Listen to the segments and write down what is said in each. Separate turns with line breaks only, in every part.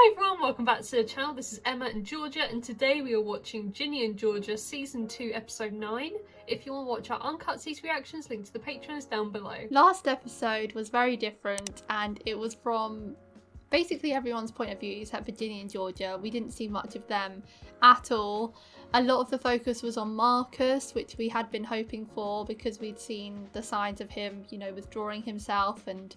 Hi everyone, welcome back to the channel. This is Emma and Georgia, and today we are watching Ginny and Georgia Season 2 Episode 9. If you want to watch our uncut season reactions, link to the Patreon is down below.
Last episode was very different, and it was from basically everyone's point of view except for Ginny and Georgia. We didn't see much of them at all. A lot of the focus was on Marcus, which we had been hoping for because we'd seen the signs of him, you know, withdrawing himself and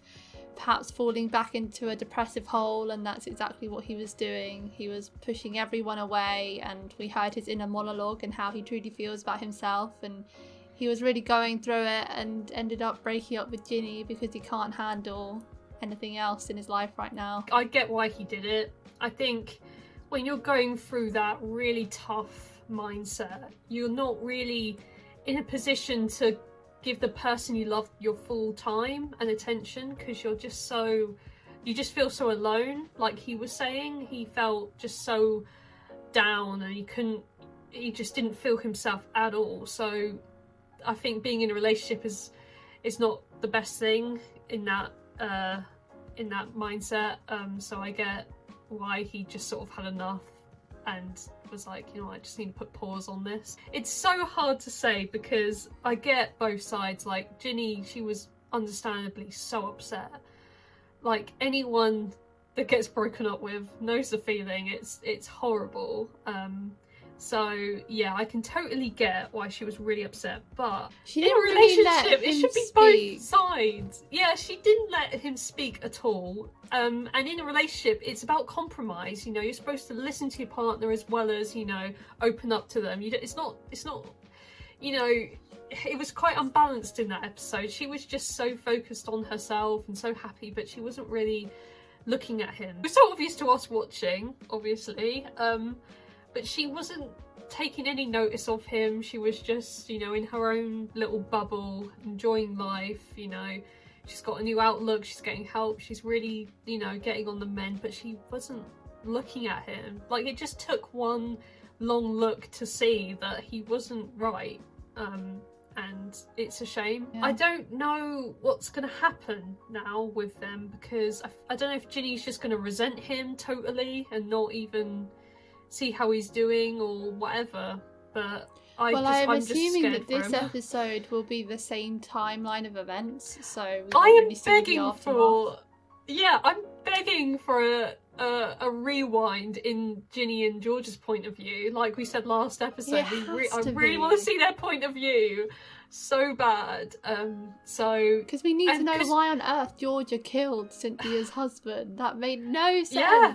perhaps falling back into a depressive hole, and that's exactly what he was doing. He was pushing everyone away, and we heard his inner monologue and how he truly feels about himself, and he was really going through it and ended up breaking up with Ginny because he can't handle anything else in his life right now.
I get why he did it. I think when you're going through that really tough mindset, you're not really in a position to give the person you love your full time and attention, because you just feel so alone. Like he was saying, he felt just so down and he just didn't feel himself at all. So I think being in a relationship is not the best thing in that mindset. So I get why he just sort of had enough and was like, you know, I just need to put pause on this. It's so hard to say because I get both sides. Like Ginny, she was understandably so upset. Like anyone that gets broken up with knows the feeling. It's horrible. So yeah, I can totally get why she was really upset, but
She
in a
didn't really let
relationship it
him
should be
speak.
both sides. Yeah, she didn't let him speak at all. And in a relationship it's about compromise. You know, you're supposed to listen to your partner as well as, you know, open up to them. It's not, you know, it was quite unbalanced in that episode. She was just so focused on herself and so happy, but she wasn't really looking at him. It was so obvious to us watching, obviously. But she wasn't taking any notice of him. She was just, you know, in her own little bubble, enjoying life, you know. She's got a new outlook, she's getting help, she's really, you know, getting on the mend, but she wasn't looking at him. Like, it just took one long look to see that he wasn't right. And it's a shame. Yeah. I don't know what's going to happen now with them, because I don't know if Ginny's just going to resent him totally and not even see how he's doing or whatever, but
I'm assuming that this episode will be the same timeline of events, so I'm begging for
a rewind in Ginny and Georgia's point of view. Like we said last episode, I really want to see their point of view so bad. So
because we need to know why on earth Georgia killed Cynthia's husband. That made no sense.
Yeah.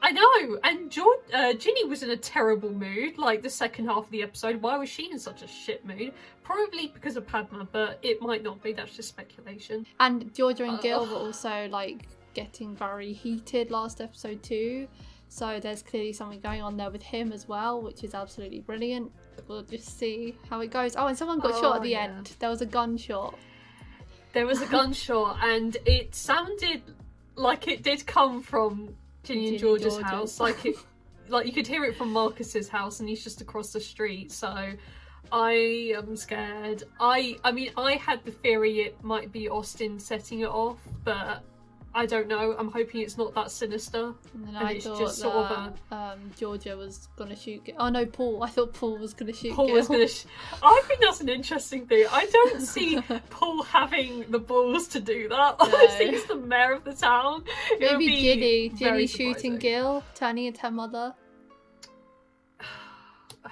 I know, and Ginny was in a terrible mood, like the second half of the episode. Why was she in such a shit mood? Probably because of Padma, but it might not be, that's just speculation.
And Georgia and GIL were also, like, getting very heated last episode too, so there's clearly something going on there with him as well, which is absolutely brilliant. We'll just see how it goes. Oh, and someone got shot at the end. There was a gunshot.
There was a gunshot, and it sounded like it did come from Ginny and Georgia's house, like you could hear it from Marcus's house, and he's just across the street. So I am scared. I mean, I had the theory it might be Austin setting it off, but I don't know. I'm hoping it's not that sinister.
And then I thought just sort of Georgia was gonna shoot. Oh no, Paul. I thought Paul was gonna shoot.
Paul was gonna. I think that's an interesting thing. I don't see Paul having the balls to do that. No. I think he's the mayor of the town.
Maybe Ginny shooting GIL, turning into her mother.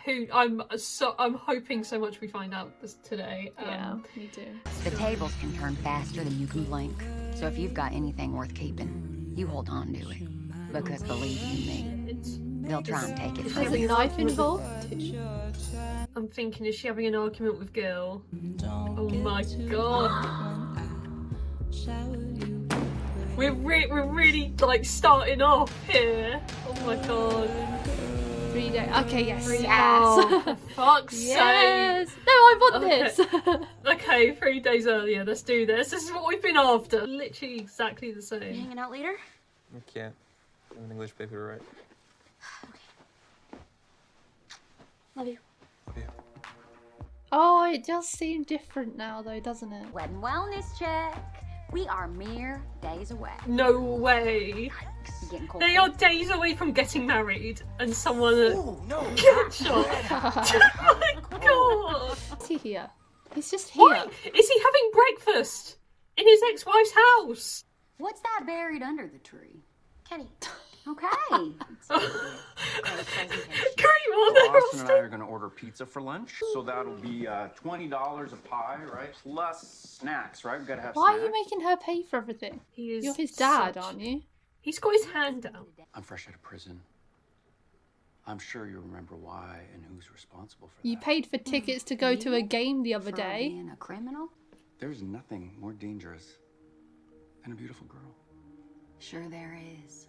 Who I'm hoping so much we find out this today.
Yeah, me too.
The tables can turn faster than you can blink. So if you've got anything worth keeping, you hold on to it. Because believe you me, they'll try and take it from you.
There's a knife involved.
I'm thinking, is she having an argument with GIL? Oh my god. We're really like starting off here. Oh my god.
3 days. Okay, yes.
Oh, for fuck's sake.
No, I want this.
Okay, 3 days earlier. Let's do this. This is what we've been after. Literally exactly the same.
You hanging out later?
I can't. I have an English paper to write.
Okay. Love you.
Love you.
Oh, it does seem different now though, doesn't it?
Wedding wellness check. We are mere days away.
No way.
getting cold
They
feet.
are days away from getting married, and someone
Oh, no.
gunshot. Oh my god!
Is he here? He's just here.
Why is he having breakfast in his ex-wife's house?
What's that buried under the tree?
Kenny.
Okay.
Great one,
Austin and I
Austin.
are going to order pizza for lunch, so that'll be $20 a pie, right? Plus snacks, right? We've got to have
Why
snacks.
are you making her pay for everything?
He is
You're his dad,
such-
aren't you?
He's got his hand out.
I'm fresh out of prison. I'm sure you remember why and who's responsible for
You
that.
paid for tickets to go to a game the other
For
day.
being a criminal?
There's nothing more dangerous than a beautiful girl.
Sure there is.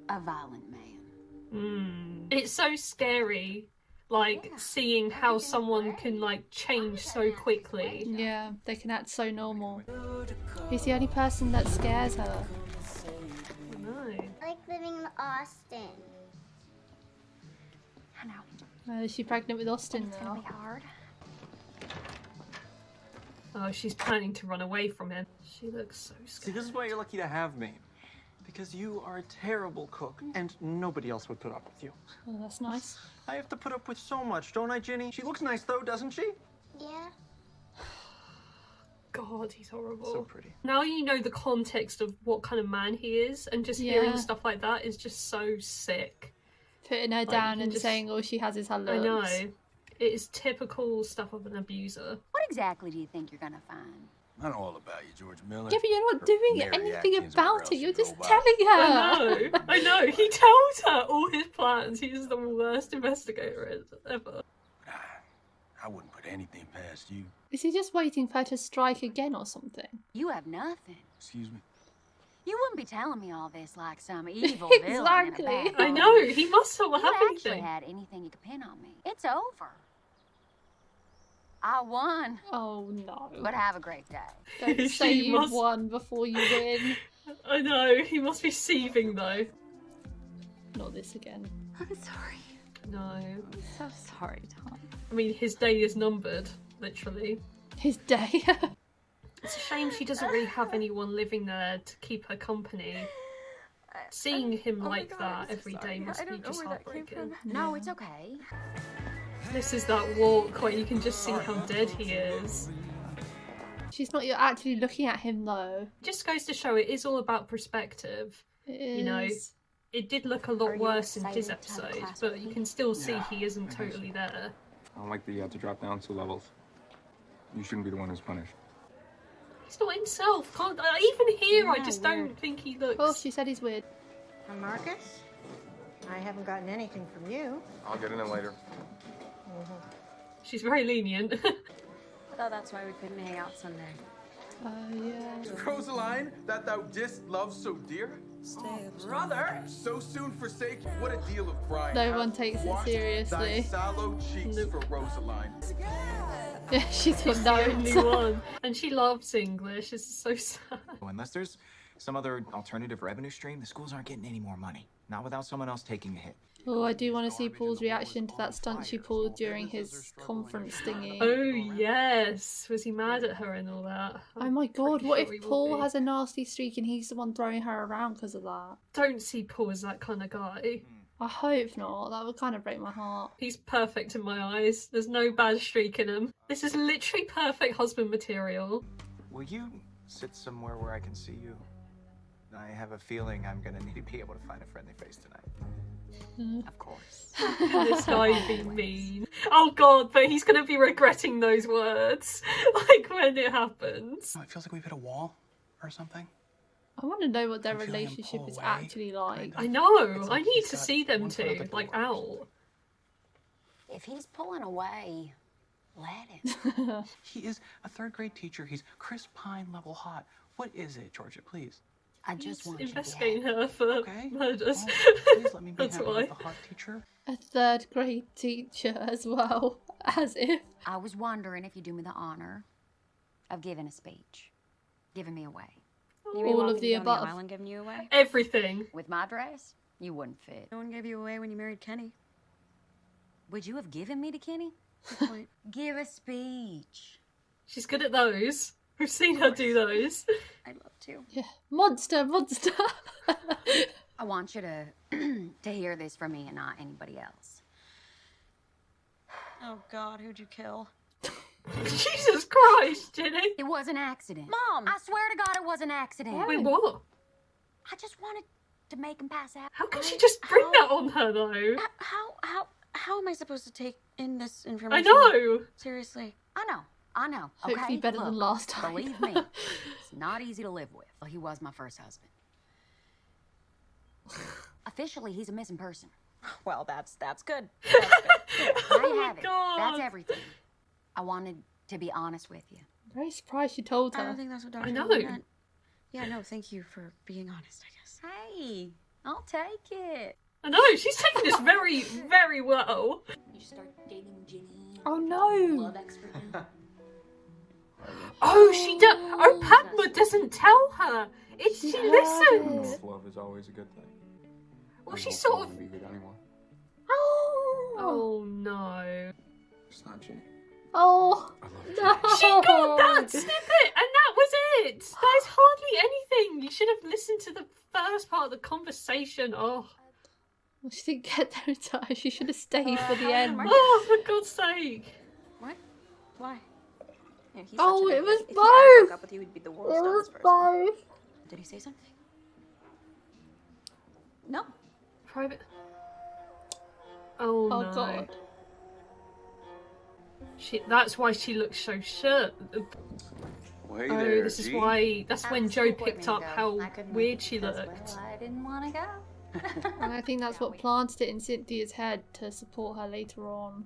A violent man.
It's so scary, like seeing how someone can like change so quickly.
Yeah, they can act so normal. He's the only person that scares her.
I know.
I like living in Austin.
I know.
Is she pregnant with Austin
It's gonna
now?
be hard.
Oh, she's planning to run away from him. She looks so
See,
scared.
this is why you're lucky to have me. Because you are a terrible cook, and nobody else would put up with you.
Oh, that's nice.
I have to put up with so much, don't I, Ginny? She looks nice, though, doesn't she?
Yeah.
God, he's horrible.
So pretty.
Now you know the context of what kind of man he is, and just hearing
Yeah.
stuff like that is just so sick.
Putting her
you
down
can
and
just-
saying all she has is her
I
looks.
know. It is typical stuff of an abuser.
What exactly do you think you're gonna find?
I know all about you, George Miller.
Yeah, but you're not
Or
doing
Mary
anything
Atkins, whatever
about
else
it. You're
you go
just
by.
telling her.
I know. He tells her all his plans. He's the worst investigator ever.
I wouldn't put anything past you.
Is he just waiting for her to strike again or something?
You have nothing.
Excuse me?
You wouldn't be telling me all this like some evil villain in
Exactly.
a bad
I
movie.
know. He must not
You
have
actually
anything.
had anything you could pin on me. It's over. I won,
Oh no.
but have a great day.
Don't
She
say you
must-
won before you win.
I know. He must be seething though.
Not this again.
I'm sorry.
No.
I'm so sorry, Tom.
I mean, his day is numbered, literally.
His day.
It's a shame she doesn't really have anyone living there to keep her company. Seeing him like that every day must be just heartbreaking.
No, it's okay.
This is that walk where you can just see how dead he is.
She's not actually looking at him though.
Just goes to show it is all about perspective.
It
You know,
is.
it did look a
Are
lot
you
worse in his
excited to have
episode,
class
but
with
you
me?
can still see
Yeah,
he isn't
I think so.
totally there.
I don't like that you have to drop down 2 levels. You shouldn't be the one who's punished.
He's not himself. Can't even here. I
Yeah,
just
weird.
don't think he looks.
Oh, she said he's weird.
And Marcus? I haven't gotten anything from you.
I'll get in it later.
She's very lenient.
Oh, that's why we couldn't hang out Sunday.
Yeah.
Rosaline, that thou didst love so dear? Brother! So soon forsake, what a deal of crying.
No one takes it
Washed
seriously.
Thy sallow cheeks for Rosaline.
Yeah, she's got
The only
notes.
one. And she loves English. This is so sad.
Unless there's some other alternative revenue stream, the schools aren't getting any more money. Not without someone else taking a hit.
Oh, I do want to see Paul's reaction to that stunt she pulled during his conference thingy.
Oh, yes. Was he mad at her and all that?
Oh my god, what
sure he
if
will
Paul
be.
has a nasty streak and he's the one throwing her around because of that?
Don't see Paul as that kind of guy.
I hope not. That would kind of break my heart.
He's perfect in my eyes. There's no bad streak in him. This is literally perfect husband material.
Will you sit somewhere where I can see you? I have a feeling I'm gonna need to be able to find a friendly face tonight.
Of course.
This guy be mean. Oh god, but he's gonna be regretting those words. Like when it happens.
Oh, it feels like we've hit a wall or something.
I want to know what their
I'm feeling him
relationship
pull
is
away.
actually like.
I know.
It's
I
like
need
he's
to
got
see them
one foot
two,
out the
like
door.
out.
If he's pulling away, let him.
He is a 3rd grade teacher. He's Chris Pine level hot. What is it, Georgia, please?
I just
He's
want you
investigating
dead.
her for
Okay.
murders.
Oh, please let me be
That's
happy
why.
with the hot teacher.
A 3rd grade teacher as well. As if.
I was wondering if you'd do me the honor of giving a speech. Giving me away.
You mean
All
walking
of the
down the
above.
island giving you away?
Everything.
With my dress, you wouldn't fit.
No one gave you away when you married Kenny.
Would you have given me to Kenny?
Good point.
Give a speech.
She's good at those. We've seen her do those.
I'd love to.
Yeah. Monster, monster.
I want you to to hear this from me and not anybody else.
Oh God, who'd you kill?
Jesus Christ, Ginny.
It was an accident.
Mom!
I swear to God it was an accident.
Wait, what?
I just wanted to make him pass out.
How can she just bring that on her, though?
How am I supposed to take in this
I
information?
know.
Seriously.
I know.
Hopefully
Okay?
better than
Look,
last time.
Believe me, it's not easy to live with. Well, he was my first husband. Officially, he's a missing person.
Well, that's good.
There you
Oh
have
my
it.
God.
That's everything. I wanted to be honest with you.
I'm very surprised you told
I
her.
don't think that's what Dr.
I know.
Lee meant. Yeah, no, thank you for being honest, I guess.
Hey, I'll take it.
I know, she's taking this very, very well.
You start dating Ginny.
Oh no!
Love expert.
Oh, she does. Oh, Padma doesn't tell her. She
heard
listened.
it.
Love is always a good thing.
Well, she sort of.
Be with anyone.
Oh!
Oh no.
It's not Ginny.
Oh!
I love
No!
She got that snippet, and that was it. There's hardly anything. You should have listened to the first part of the conversation. Oh,
Well, she didn't get there in time. She should have stayed for the end.
oh, for God's sake.
What? Why? Yeah, he's
Oh,
such a
it was
if he ever broke
both!
up with you, he'd be the
It
worst
was
person.
both.
Did he say something?
No.
Private. Oh,
Oh
no.
god.
That's why she looks so shut.
Well, hey
Oh,
there,
this is
G.
why. That's when Joe
School board
picked
meeting
up
go.
how
I couldn't
weird
make
she
it 'cause,
looked.
well, I didn't want to go.
And I think that's what planted it in Cynthia's head to support her later on.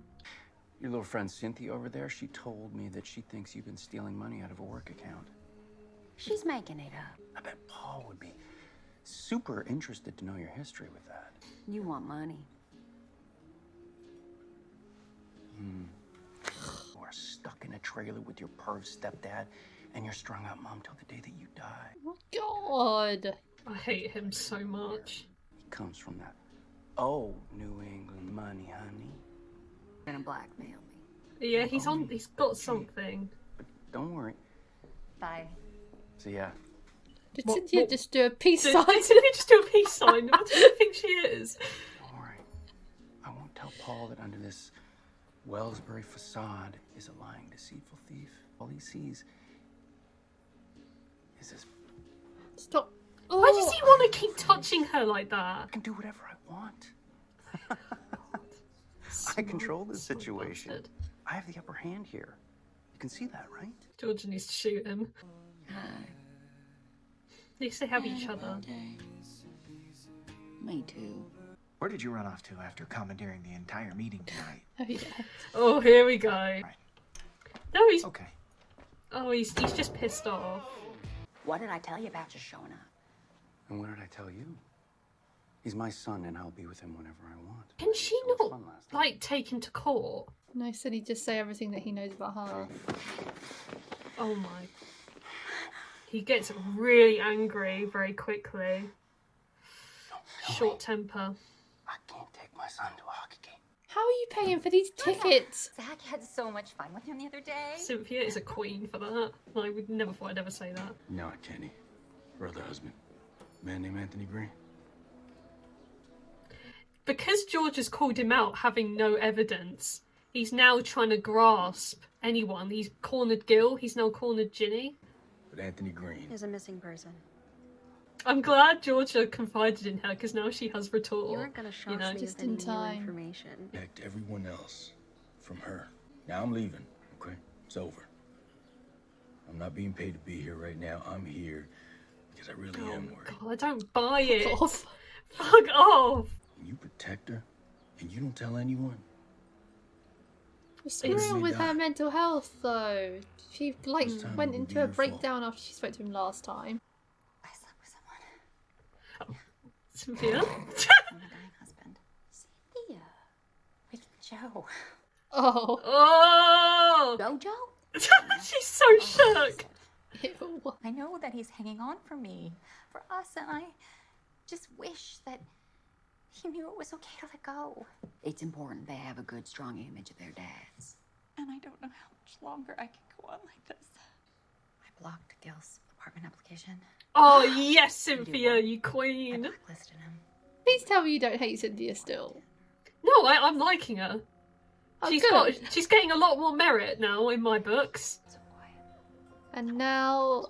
Your little friend Cynthia over there, she told me that she thinks you've been stealing money out of a work account.
She's making it up.
I bet Paul would be super interested to know your history with that.
You want money.
You are stuck in a trailer with your perv stepdad and your strung out mom till the day that you die.
Oh god.
I hate him so much.
He comes from that. Oh, New England money, honey.
You're gonna blackmail me.
Yeah, he's got something.
But don't worry.
Bye.
See ya.
Did
What-
Cynthia
what-
just do a peace
Did
sign?
Cynthia just do a peace sign? What do you think she is?
Don't worry. I won't tell Paul that under this Wellsbury facade is a lying, deceitful thief. All he sees is this.
Stop.
Why does he want to keep touching her like that?
I can do whatever I want. I control the
Smart
situation.
bastard.
I have the upper hand here. You can see that, right?
Georgia needs to shoot him. At least they have each other.
Me too.
Where did you run off to after commandeering the entire meeting tonight?
Oh, yeah.
Oh, here we go. No, he's
Okay.
he's just pissed off.
What did I tell you about just showing up?
And what did I tell you? He's my son, and I'll be with him whenever I want.
Can she
So much
not
fun last night.
like take him to court?
No, said he'd just say everything that he knows about her.
Oh my. He gets really angry very quickly. Short temper.
I can't take my son to a hockey game.
How are you paying for these tickets?
Zach had so much fun with him the other day.
Cynthia is a queen for that. I would never thought I'd ever say that.
No, Kenny. Her other husband. Man named Anthony Green.
Because George has called him out having no evidence, he's now trying to grasp anyone. He's cornered GIL, he's now cornered Ginny.
But Anthony Green.
Is a missing person.
I'm glad Georgia confided in her because now she has retort.
You weren't gonna shock
you know,
me
just
with any
in time.
new information.
Protect everyone else from her. Now I'm leaving, okay? It's over. I'm not being paid to be here right now. I'm here because I really am worried.
God, I don't buy it.
Fuck off.
Fuck off.
When you protect her and you don't tell anyone,
What's wrong with her mental health, though? She, like,
This time
went
it would
into
be
a
your fault.
breakdown after she spoke to him last time.
I slept with someone.
Cynthia?
My dying husband. Cynthia. With Joe.
Oh.
Oh!
Jojo?
She's so shook.
Ew.
I know that he's hanging on for me, for us, and I just wish that he knew it was okay to let go. It's important they have a good, strong image of their dads.
And I don't know how much longer I can go on like this.
I blocked Gil's apartment application.
Oh yes, Cynthia, you queen.
Please tell me you don't hate Cynthia still.
No, I'm liking her.
Oh,
She's getting a lot more merit now in my books.
And now.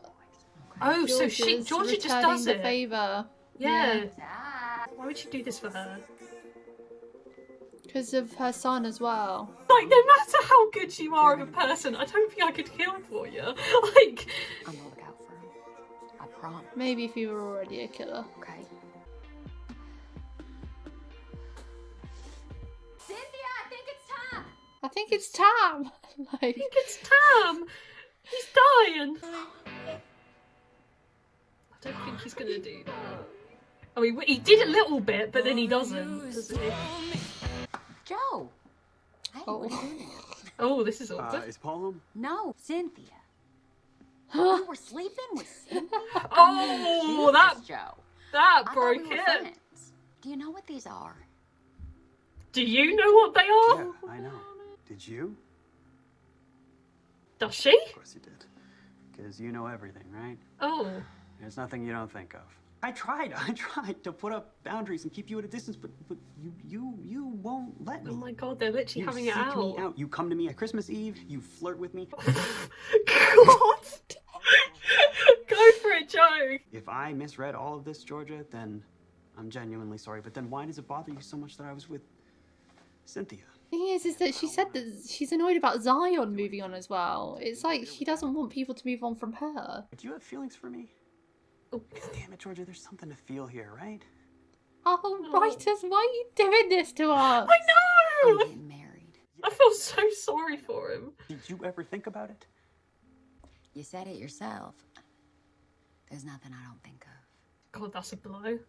Oh, so
Georgia
just
returning
does
the
it.
favor.
Yeah. Why would she do this for her?
Because of her son as well.
Like, no matter how good you are of a person, I don't think I could kill for you. Like,
I'm gonna look out for him. I promise.
Maybe if you were already a killer.
Okay. Cynthia, I think it's time.
I think it's Tam.
I think it's Tam. He's dying. I don't think he's gonna do that. I mean, he did a little bit, but then he doesn't, doesn't he?
Joe. Hey, what are you doing?
Oh, this is awkward.
Is Paul home?
No, Cynthia. You were sleeping with Cynthia?
Oh, that
Joe.
That
I
broke
thought we were
it.
friends. Do you know what these are?
Do you know what they are?
Yeah, I know. Did you?
Does she?
Of course you did. Because you know everything, right?
Oh.
There's nothing you don't think of. I tried to put up boundaries and keep you at a distance, but you won't let me.
Oh my god, they're literally
You
having it
seek
out.
me out. You come to me at Christmas Eve. You flirt with me.
God! Go for it, Joe.
If I misread all of this, Georgia, then I'm genuinely sorry. But then why does it bother you so much that I was with Cynthia?
The thing is that she said that she's annoyed about Zion moving on as well. It's like she doesn't want people to move on from her.
Do you have feelings for me?
Oh.
Damn it, Georgia, there's something to feel here, right?
Oh, writers, why are you doing this to us?
I know!
I'm getting married.
I feel so sorry for him.
Did you ever think about it?
You said it yourself. There's nothing I don't think of.
God, that's a blow.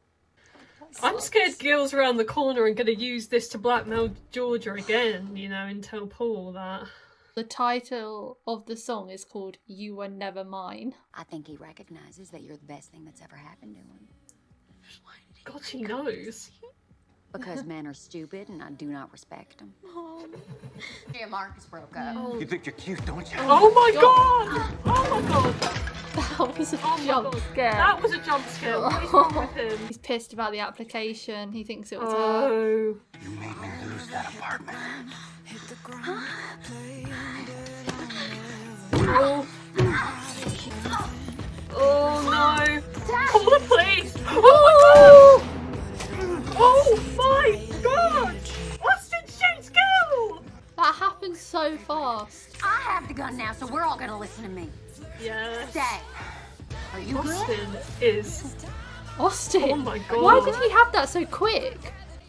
I'm scared Gil's around the corner and gonna use this to blackmail Georgia again, you know, and tell Paul that.
The title of the song is called You Were Never Mine.
I think he recognizes that you're the best thing that's ever happened to him.
God, she knows.
Because men are stupid and I do not respect them. Me and Marcus broke up.
Oh.
You think you're cute, don't you?
Oh my god! Oh my god!
That was a
Oh my
jump
god.
scare.
That was a jump scare. What is wrong with him?
He's pissed about the application. He thinks it was her.
Oh.
You made me lose that apartment.
Oh. Oh no! Call the police! Oh my god! Oh my god! Austin shoots Gil!
That happened so fast.
I have the gun now, so we're all gonna listen to me.
Yes.
Stay. Are you good?
Austin is.
Austin!
Oh my god.
Why did he have that so quick?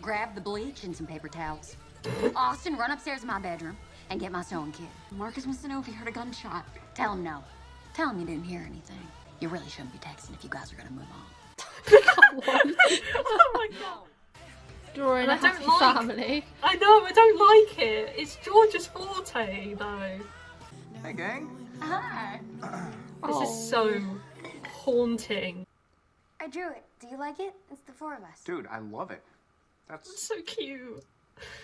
Grab the bleach and some paper towels. Austin, run upstairs to my bedroom and get my sewing kit. Marcus wants to know if he heard a gunshot. Tell him no. Tell him you didn't hear anything. You really shouldn't be texting if you guys are gonna move on.
Oh my god.
Drawing
And
a
I don't
happy
like-
family.
I know, I don't like it. It's George's forte, though.
Hey, gang.
Hi.
This is so haunting.
I drew it. Do you like it? It's the four of us.
Dude, I love it.
It's
That's
so cute.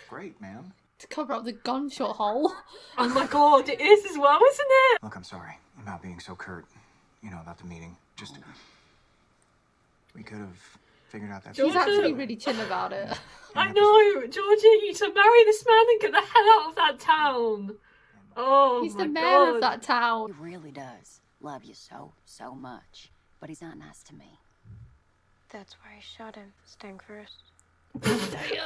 great, man.
To cover up the gunshot hole.
Oh my god, it is as well, isn't it?
Look, I'm sorry about being so curt, you know, about the meeting. Just, we could have figured out that.
He's
Georgia-
actually really chill about it.
I know, Georgia, you need to marry this man and get the hell out of that town. Oh
He's
my
the mayor
god.
of that town.
He really does love you so, so much. But he's not nice to me.
That's why I shot him. Stang first.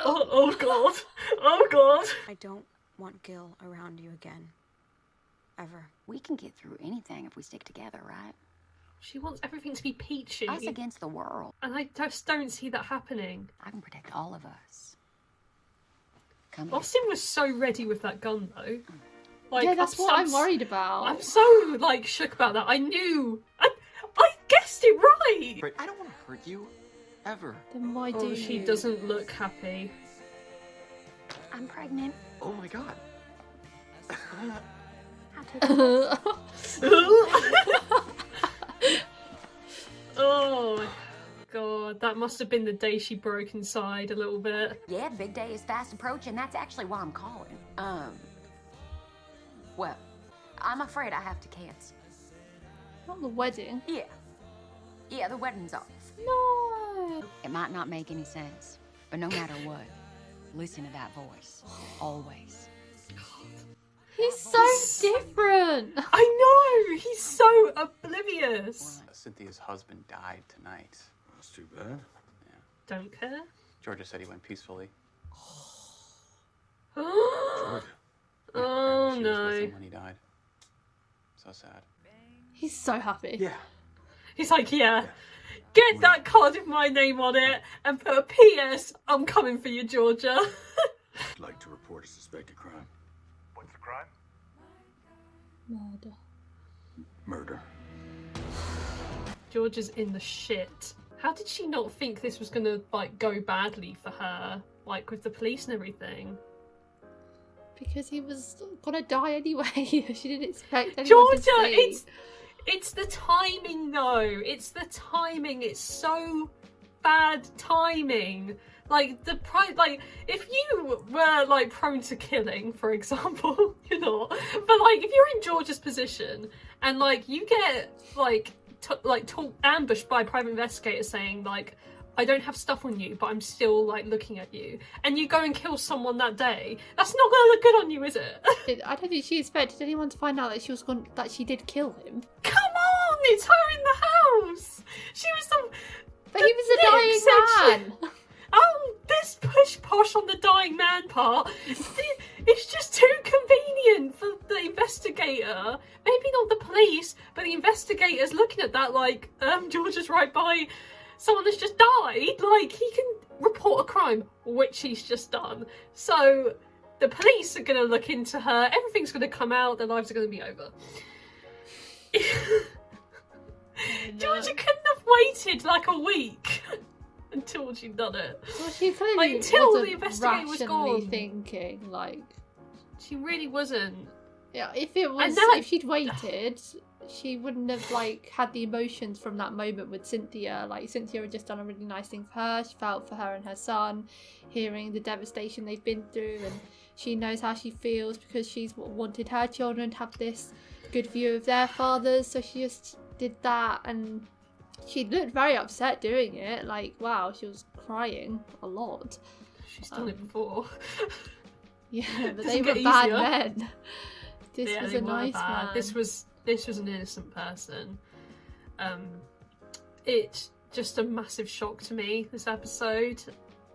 Oh god. Oh god.
I don't want Gil around you again. Ever.
We can get through anything if we stick together, right?
She wants everything to be peachy.
Us against the world.
And I just don't see that happening.
I can protect all of us. Come
Austin was so ready with that gun, though. Like,
Yeah, that's what I'm worried about.
I'm so, like, shook about that. I knew. I guessed it right!
But I don't want to hurt you, ever.
Then why do
Oh, she
you?
doesn't look happy.
I'm pregnant.
Oh my god.
Oh, god. That must have been the day she broke inside a little bit.
Yeah, the big day is fast approaching. That's actually why I'm calling. Well, I'm afraid I have to cancel.
Not the wedding.
Yeah. Yeah, the wedding's off.
No.
It might not make any sense, but no matter what, listen to that voice. Always.
He's so different.
I know, he's so oblivious.
Cynthia's husband died tonight.
That's too bad.
Don't care.
Georgia said he went peacefully.
Oh
She was with
no.
him when he died. So sad.
He's so happy.
Yeah.
He's like, yeah, get that card with my name on it and put a P.S. I'm coming for you, Georgia.
I'd like to report a suspected crime.
What's the crime?
Murder.
Murder.
Georgia's in the shit. How did she not think this was gonna, like, go badly for her? Like, with the police and everything?
Because he was gonna die anyway. She didn't expect anyone to
Georgia,
see.
it's the timing, though. It's the timing. It's so bad timing. Like, if you were, like, prone to killing, for example, you're not. But, like, if you're in Georgia's position and, like, you get, ambushed by a private investigator saying, like, I don't have stuff on you, but I'm still, like, looking at you, and you go and kill someone that day, that's not gonna look good on you, is it?
I don't think she expected anyone to find out that she did kill him.
Come on! It's her in the house! She was the...
But he was a dying man!
Oh, this push-posh on the dying man part. It's just too convenient for the investigator. Maybe not the police, but the investigator's looking at that like, Georgia's right by someone that's just died. Like, he can report a crime, which he's just done. So, the police are going to look into her, everything's going to come out, their lives are going to be over. Georgia couldn't have waited like a week. Until she'd done it.
Well, she clearly
until
wasn't
the investigator was
rationally
gone.
Thinking, like...
She really wasn't.
Yeah, if she'd waited, she wouldn't have, like, had the emotions from that moment with Cynthia. Like, Cynthia had just done a really nice thing for her. She felt for her and her son, hearing the devastation they've been through, and she knows how she feels because she's wanted her children to have this good view of their fathers, so she just did that, and... She looked very upset doing it. Like, wow, she was crying a lot.
She's done it before.
Yeah, but they were bad men. This was a nice man.
This was an innocent person. It's just a massive shock to me, this episode.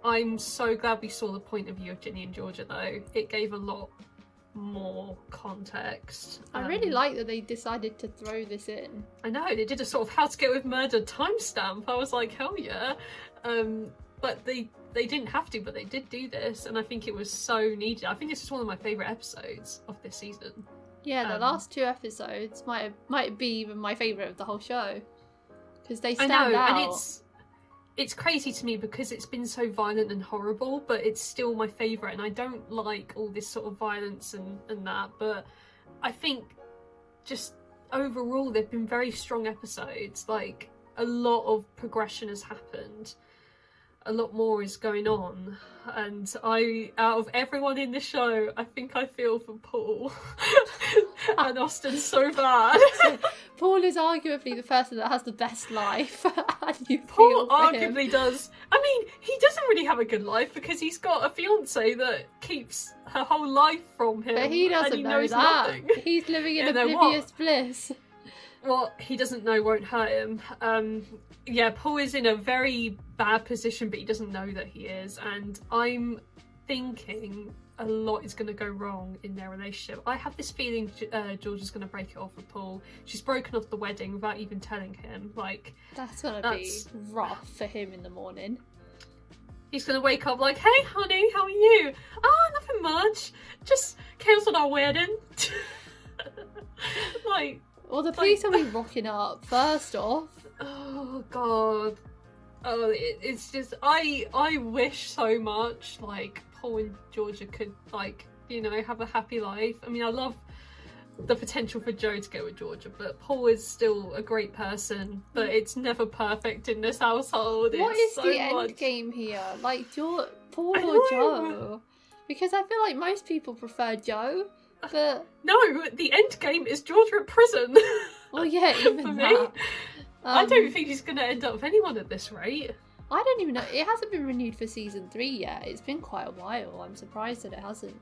I'm so glad we saw the point of view of Ginny and Georgia, though. It gave a lot more context.
I really like that they decided to throw this in.
I know, they did a sort of how to get away with murder timestamp. I was like, hell yeah. But they didn't have to, but they did do this, and I think it was so needed. I think this is one of my favourite episodes of this season.
Yeah, the last two episodes might be even my favourite of the whole show. Because they stand out.
And it's crazy to me because it's been so violent and horrible, but it's still my favourite, and I don't like all this sort of violence and that, but I think just overall they've been very strong episodes. Like, a lot of progression has happened, a lot more is going on, and out of everyone in the show, I think I feel for Paul and Austin so bad.
Paul is arguably the person that has the best life. And
Paul arguably does. I mean, he doesn't really have a good life because he's got a fiance that keeps her whole life from him.
But he doesn't know that. Nothing. He's living in oblivious bliss.
What he doesn't know won't hurt him. Yeah, Paul is in a very bad position, but he doesn't know that he is. And I'm thinking a lot is going to go wrong in their relationship. I have this feeling Georgia's going to break it off with Paul. She's broken off the wedding without even telling him. Like,
that's going to be rough for him in the morning.
He's going to wake up like, hey honey, how are you? Oh, nothing much. Just cancelled our wedding. Like,
well, the police will be rocking up first off.
Oh god. Oh, it's just, I wish so much, like, Paul and Georgia could, like, you know, have a happy life. I mean, I love the potential for Joe to get with Georgia, but Paul is still a great person, but it's never perfect in this household.
What is the end game here? Like, Paul or Joe? Because I feel like most people prefer Joe, but...
No, the end game is Georgia at prison.
Well, yeah, even that.
I don't think he's going to end up with anyone at this rate.
I don't even know. It hasn't been renewed for season 3 yet. It's been quite a while. I'm surprised that it hasn't.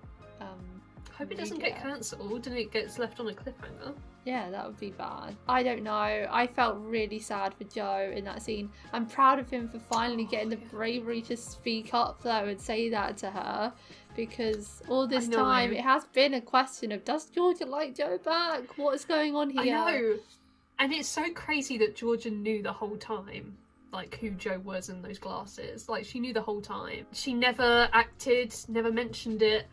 Hope it doesn't get cancelled and it gets left on a cliffhanger.
Yeah, that would be bad. I don't know. I felt really sad for Joe in that scene. I'm proud of him for finally getting the bravery to speak up though and say that to her, because all this time it has been a question of, does Georgia like Joe back? What is going on here?
I know. And it's so crazy that Georgia knew the whole time, like, who Joe was in those glasses. Like, she knew the whole time. She never acted, never mentioned it.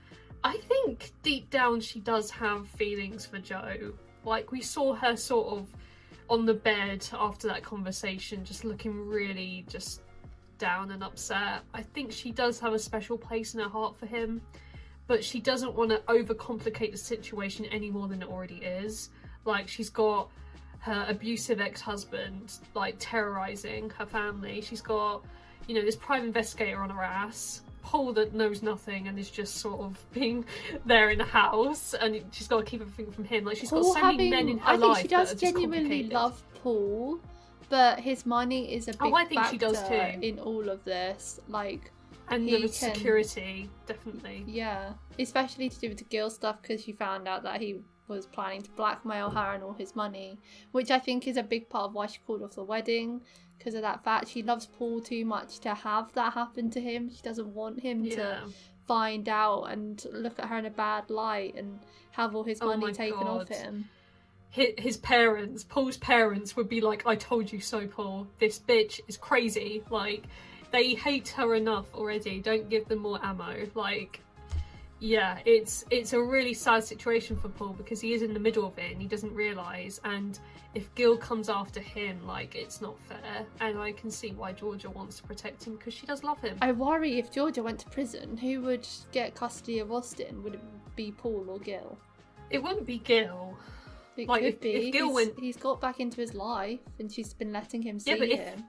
I think deep down she does have feelings for Joe. Like, we saw her sort of on the bed after that conversation, just looking really just down and upset. I think she does have a special place in her heart for him, but she doesn't want to overcomplicate the situation any more than it already is. Like, she's got her abusive ex-husband, like, terrorising her family. She's got, you know, this private investigator on her ass. Paul that knows nothing and is just sort of being there in the house, and she's got to keep everything from him. Like, she's got so many men in her life.
I think she does genuinely love Paul, but his money is a big factor in all of this. Like,
and the security, definitely.
Yeah, especially to do with the GIL stuff, because she found out that he was planning to blackmail her and all his money, which I think is a big part of why she called off the wedding. Because of that fact, she loves Paul too much to have that happen to him. She doesn't want him to find out and look at her in a bad light and have all his money taken off him.
His parents, Paul's parents, would be like, I told you so, Paul. This bitch is crazy. Like, they hate her enough already. Don't give them more ammo. Like, yeah, it's a really sad situation for Paul, because he is in the middle of it and he doesn't realise. And if GIL comes after him, like, it's not fair. And I can see why Georgia wants to protect him, because she does love him.
I worry if Georgia went to prison, who would get custody of Austin? Would it be Paul or GIL?
It wouldn't be GIL.
It could be. If GIL he's got back into his life and she's been letting him see him.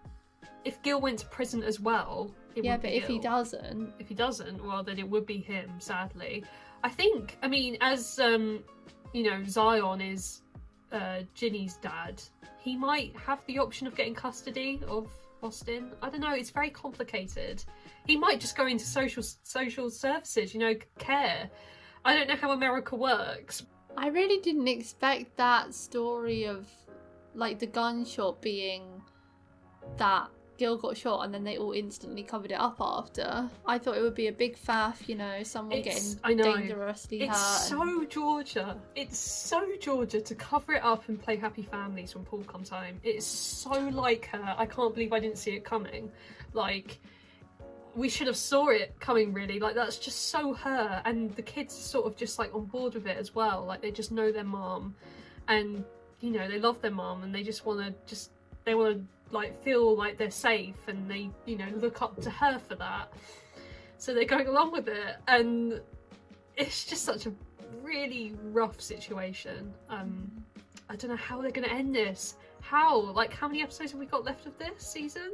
If GIL went to prison as well, it would be
if he doesn't...
If he doesn't, well, then it would be him, sadly. I think, I mean, as, you know, Zion is Ginny's dad, he might have the option of getting custody of Austin. I don't know, it's very complicated. He might just go into social services, you know, care. I don't know how America works.
I really didn't expect that story of, like, the gunshot being that GIL got shot and then they all instantly covered it up after. I thought it would be a big faff, you know, someone getting dangerously hurt.
It's so Georgia. It's so Georgia to cover it up and play happy families when Paul comes home. It's so like her. I can't believe I didn't see it coming. Like, we should have saw it coming, really. Like, that's just so her. And the kids are sort of just, like, on board with it as well. Like, they just know their mom and, you know, they love their mom and they just want to like, feel like they're safe, and they, you know, look up to her for that. So they're going along with it, and it's just such a really rough situation. I don't know how they're going to end this. How? Like, how many episodes have we got left of this season?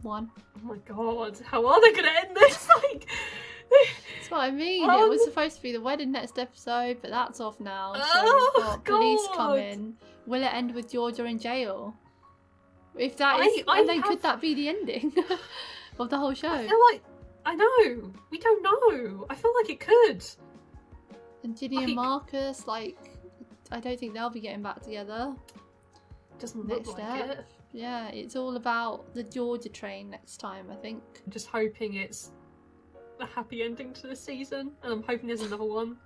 1.
Oh my god, how are they going to end this? Like,
that's what I mean. It was supposed to be the wedding next episode, but that's off now. So we've got police coming. Will it end with Georgia in jail? If that is, could that be the ending of the whole show?
I feel like, I know, we don't know. I feel like it could.
And Ginny and Marcus, like, I don't think they'll be getting back together.
Doesn't look like it.
Yeah, it's all about the Georgia train next time, I think.
I'm just hoping it's a happy ending to the season, and I'm hoping there's another one.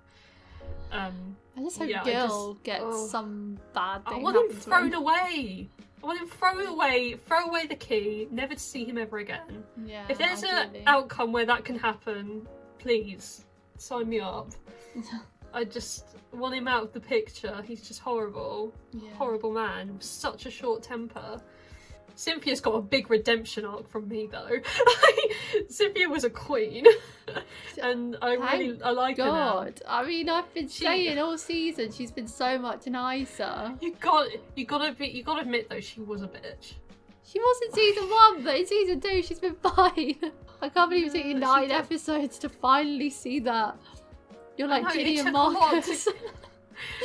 I just hope GIL gets some bad thing.
I want him thrown away. I want him throw away the key, never to see him ever again.
Yeah,
if there's an outcome where that can happen, please sign me up. I just want him out of the picture. He's just horrible. Yeah. Horrible man with such a short temper. Cynthia's got a big redemption arc from me though. Cynthia was a queen, and I like her now.
I mean, I've been saying all season she's been so much nicer.
You gotta admit though, she was a bitch.
She was in season 1, but in season 2 she's been fine. I can't believe it's taken 9 episodes to finally see that. You're like Ginny and Marcus.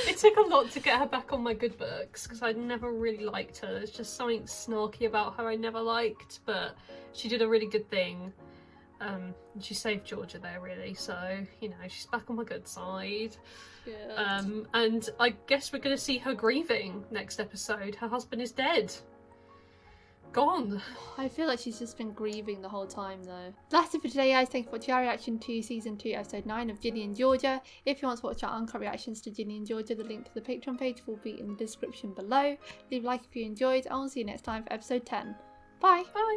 It took a lot to get her back on my good books because I'd never really liked her. There's just something snarky about her I never liked, but she did a really good thing. She saved Georgia there, really, so, you know, she's back on my good side.
Good.
And I guess we're going to see her grieving next episode. Her husband is dead. Gone.
I feel like she's just been grieving the whole time, though. That's it for today, guys. Thank you for watching our reaction to Season 2, Episode 9 of Ginny and Georgia. If you want to watch our uncut reactions to Ginny and Georgia, the link to the Patreon page will be in the description below. Leave a like if you enjoyed, and I'll see you next time for Episode 10. Bye!
Bye!